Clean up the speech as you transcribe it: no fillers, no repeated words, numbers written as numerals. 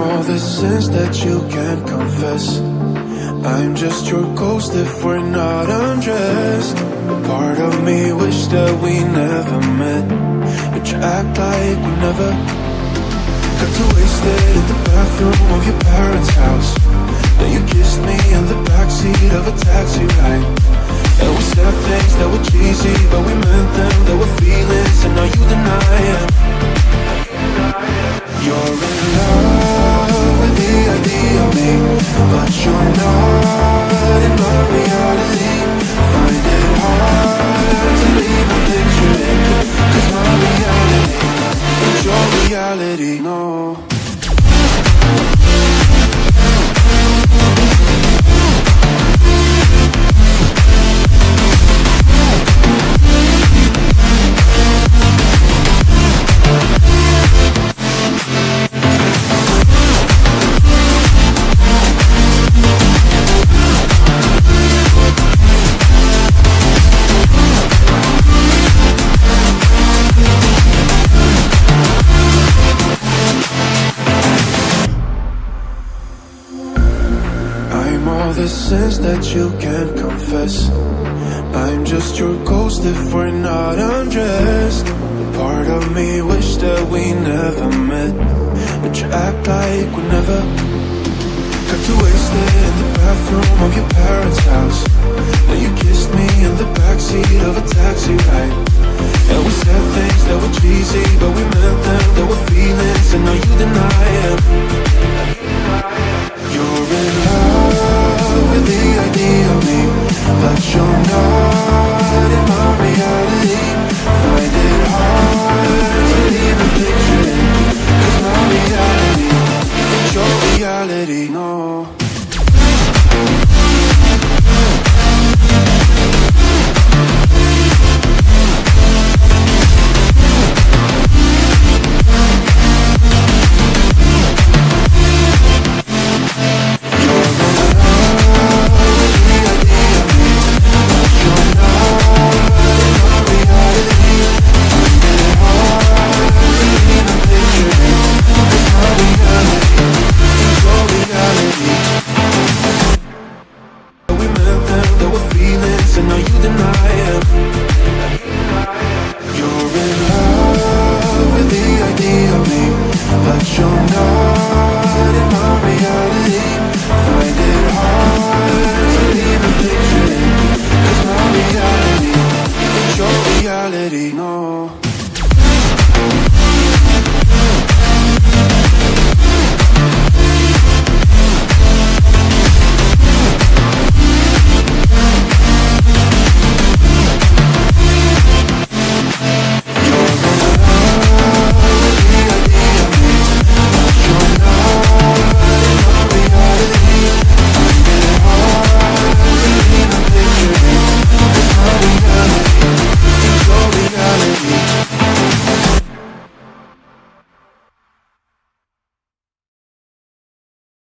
all the sins that you can't confess. I'm just your ghost if we're not undressed. A part of me wish that we never met, but you act like we never. Got too wasted in the bathroom of your parents' house. Then you kissed me in the backseat of a taxi ride. And we said things that were cheesy, but we meant them. There were feelings, and now you deny it. You're in love with the idea of me, but you're not in my reality. Find it hard to even picture it, 'cause my reality ain't your reality, no. The sins that you can't confess. I'm just your ghost if we're not undressed. A part of me wish that we never met, but you act like we never. Got too wasted in the bathroom of your parents' house. Then you kissed me in the backseat of a taxi ride. And we said things that were cheesy, but we meant them. There were feelings, and now you deny it. You're in love with the idea of me, but you're